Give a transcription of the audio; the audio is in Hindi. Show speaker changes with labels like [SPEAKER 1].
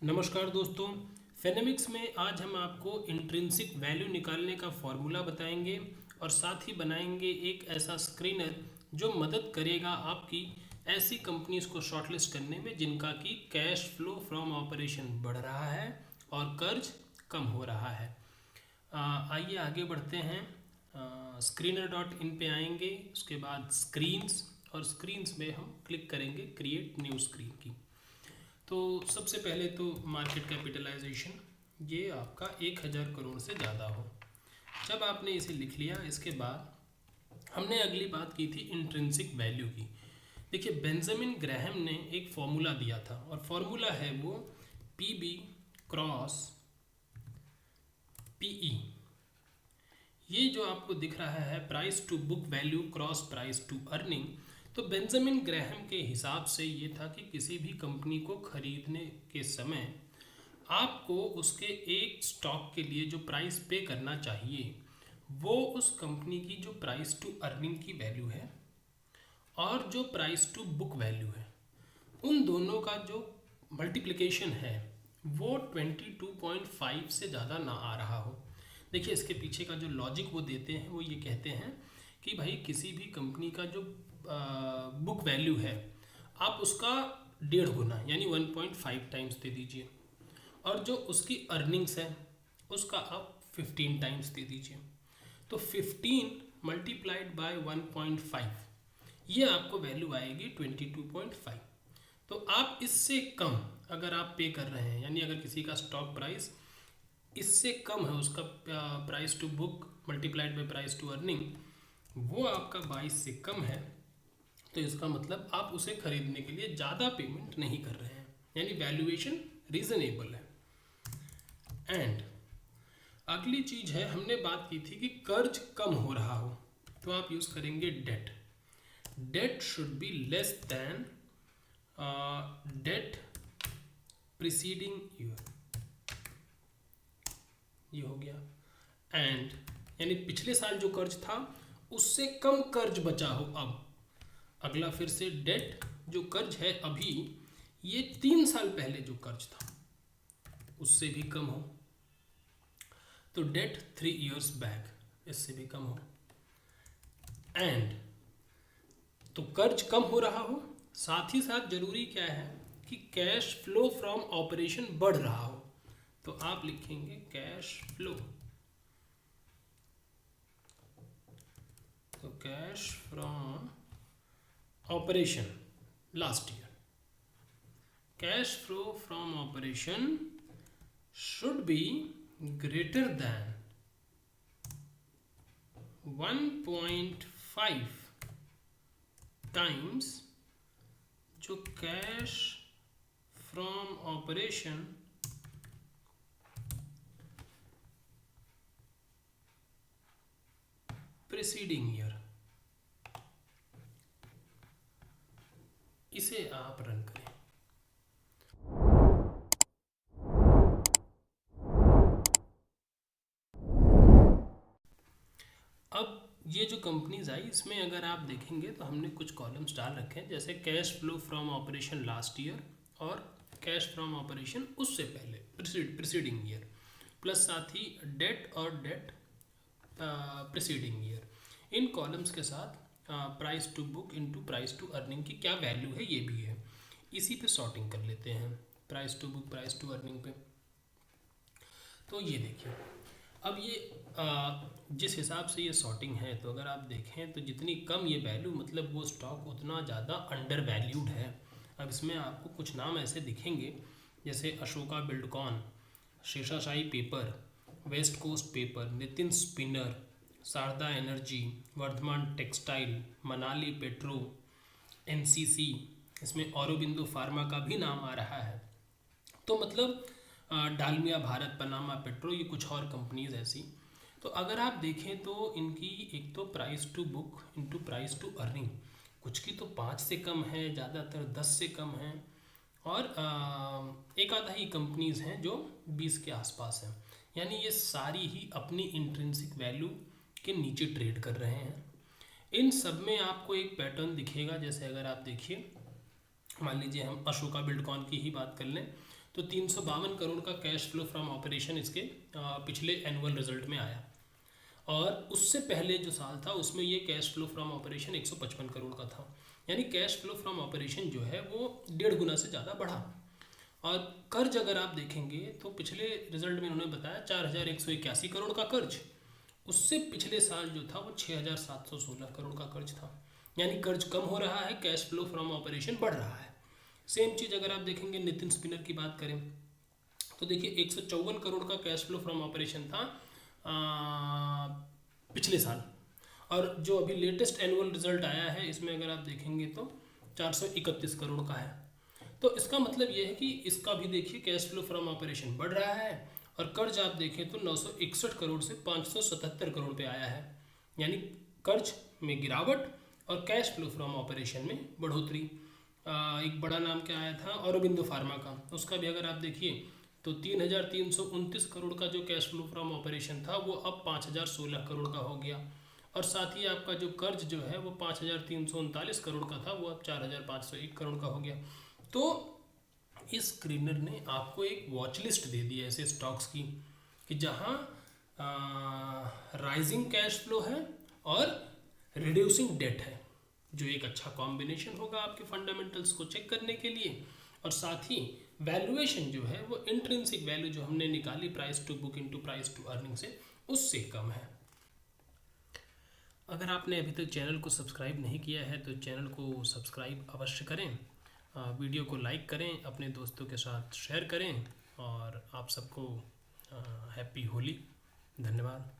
[SPEAKER 1] नमस्कार दोस्तों। फेनेमिक्स में आज हम आपको इंट्रिंसिक वैल्यू निकालने का फॉर्मूला बताएंगे और साथ ही बनाएंगे एक ऐसा स्क्रीनर जो मदद करेगा आपकी ऐसी कंपनीज को शॉर्टलिस्ट करने में जिनका की कैश फ्लो फ्रॉम ऑपरेशन बढ़ रहा है और कर्ज कम हो रहा है। आइए आगे बढ़ते हैं। स्क्रीनर डॉट इन पे आएंगे, उसके बाद स्क्रीन्स, और स्क्रीन्स में हम क्लिक करेंगे क्रिएट न्यू स्क्रीन की। तो सबसे पहले तो मार्केट कैपिटलाइजेशन ये आपका 1000 करोड़ से ज़्यादा हो। जब आपने इसे लिख लिया, इसके बाद हमने अगली बात की थी इंट्रिंसिक वैल्यू की। देखिए, बेंजामिन ग्राहम ने एक फॉर्मूला दिया था और फॉर्मूला है वो पीबी क्रॉस पीई। ये जो आपको दिख रहा है price to book value cross price to earning, तो बेंजामिन ग्राहम के हिसाब से ये था कि किसी भी कंपनी को खरीदने के समय आपको उसके एक स्टॉक के लिए जो प्राइस पे करना चाहिए वो उस कंपनी की जो प्राइस टू अर्निंग की वैल्यू है और जो प्राइस टू बुक वैल्यू है, उन दोनों का जो मल्टीप्लिकेशन है वो 22.5 से ज़्यादा ना आ रहा हो। देखिए, इसके पीछे का जो लॉजिक वो देते हैं वो ये कहते हैं कि भाई किसी भी कंपनी का जो बुक वैल्यू है आप उसका 1.5 गुना यानी 1.5 टाइम्स दे दीजिए, और जो उसकी अर्निंग्स है उसका आप 15 टाइम्स दे दीजिए। तो 15 मल्टीप्लाइड बाय 1.5, ये आपको वैल्यू आएगी 22.5। तो आप इससे कम अगर आप पे कर रहे हैं, यानी अगर किसी का स्टॉक प्राइस इससे कम है, उसका price to book multiplied by price to earning वो आपका 22 से कम है, तो इसका मतलब आप उसे खरीदने के लिए ज़्यादा पेमेंट नहीं कर रहे हैं, यानी वैल्यूएशन रीजनेबल है। एंड अगली चीज है, हमने बात की थी कि कर्ज कम हो रहा हो तो आप यूज करेंगे debt. Debt should be less than debt preceding year, ये हो गया। एंड यानी पिछले साल जो कर्ज था उससे कम कर्ज बचा हो अब। अगला फिर से डेट, जो कर्ज है अभी ये 3 साल पहले जो कर्ज था उससे भी कम हो, तो डेट 3 years बैक, इससे भी कम हो। एंड तो कर्ज कम हो रहा हो, साथ ही साथ जरूरी क्या है कि कैश फ्लो फ्रॉम ऑपरेशन बढ़ रहा हो, तो आप लिखेंगे कैश फ्लो। तो cash from operation last year, cash flow from operation should be greater than 1.5 times जो cash from operation preceding year, इसे आप रन करें। अब ये जो कंपनीज आई इसमें अगर आप देखेंगे तो हमने कुछ कॉलम्स डाल रखे हैं, जैसे cash flow from operation last year और कैश फ्रॉम ऑपरेशन उससे पहले प्रीसीडिंग ईयर, प्लस साथ ही डेट और डेट प्रीसीडिंग ईयर। इन कॉलम्स के साथ price to book into price to earning की क्या वैल्यू है ये भी है। इसी पे सॉर्टिंग कर लेते हैं price to book price to earning पे। तो ये देखिए, अब ये जिस हिसाब से ये सॉर्टिंग है, तो अगर आप देखें तो जितनी कम ये वैल्यू मतलब वो स्टॉक उतना ज़्यादा अंडर वैल्यूड है। अब इसमें आपको कुछ नाम ऐसे दिखेंगे जैसे Ashoka Buildcon, Seshasayee paper, west coast paper, Nitin spinner, Sharda energy, Vardhman textile, Manali petro, NCC, इसमें औरोबिंदो फार्मा का भी नाम आ रहा है। तो मतलब डालमिया भारत, पनामा पेट्रो, ये कुछ और कंपनीज ऐसी। तो अगर आप देखें तो इनकी एक तो price to book into price to earning, कुछ की तो 5 से कम है, ज़्यादातर 10 से कम है, और एक आधा ही कंपनीज हैं जो 20 के आसपास हैं। यानी ये सारी ही अपनी इंट्रिंसिक वैल्यू के नीचे ट्रेड कर रहे हैं। इन सब में आपको एक पैटर्न दिखेगा, जैसे अगर आप देखिए, मान लीजिए हम अशोका बिल्डकॉन की ही बात कर लें, तो तो 352 करोड़ का कैश फ्लो फ्रॉम ऑपरेशन इसके पिछले एनुअल रिजल्ट में आया। और उससे पहले जो साल था उसमें ये cash flow from operation 155 crore का था। यानी कैश फ्लो फ्रॉम ऑपरेशन जो है वो 1.5 गुना से ज़्यादा बढ़ा। और कर्ज अगर आप देखेंगे तो पिछले रिजल्ट में उन्होंने बताया 4181 करोड़ का कर्ज, उससे पिछले साल जो था वो 6716 करोड़ का कर्ज था। यानी कर्ज कम हो रहा है, कैश फ्लो फ्रॉम ऑपरेशन बढ़ रहा है। सेम चीज़ अगर आप देखेंगे नितिन स्पिनर की बात करें तो देखिए 154 करोड़ का कैश फ्लो फ्रॉम ऑपरेशन था पिछले साल, और जो अभी लेटेस्ट एनुअल रिजल्ट आया है इसमें अगर आप देखेंगे तो 431 करोड़ का है। तो इसका मतलब ये है कि इसका भी देखिए कैश फ्लो फ्रॉम ऑपरेशन बढ़ रहा है, और कर्ज आप देखें तो 961 करोड़ से 577 करोड़ पे आया है। यानी कर्ज में गिरावट और कैश फ्लो फ्रॉम ऑपरेशन में बढ़ोतरी। एक बड़ा नाम क्या आया था औरोबिंदो फार्मा का, उसका भी अगर आप देखिए तो 3329 करोड़ का जो कैश फ्लो फ्रॉम ऑपरेशन था वो अब 5016 करोड़ का हो गया। और साथ ही आपका जो कर्ज जो है वो 5339 करोड़ का था, वो अब 4501 करोड़ का हो गया। तो इस स्क्रीनर ने आपको एक वॉच लिस्ट दे दी है ऐसे स्टॉक्स की कि जहाँ राइजिंग कैश फ्लो है और रिड्यूसिंग डेट है, जो एक अच्छा कॉम्बिनेशन होगा आपके फंडामेंटल्स को चेक करने के लिए। और साथ ही वैल्यूएशन जो है वो इंट्रिंसिक वैल्यू जो हमने निकाली price to book into price to earning से, उससे कम है। अगर आपने अभी तक चैनल को सब्सक्राइब नहीं किया है तो चैनल को सब्सक्राइब अवश्य करें, वीडियो को लाइक करें, अपने दोस्तों के साथ शेयर करें, और आप सबको हैप्पी होली। धन्यवाद।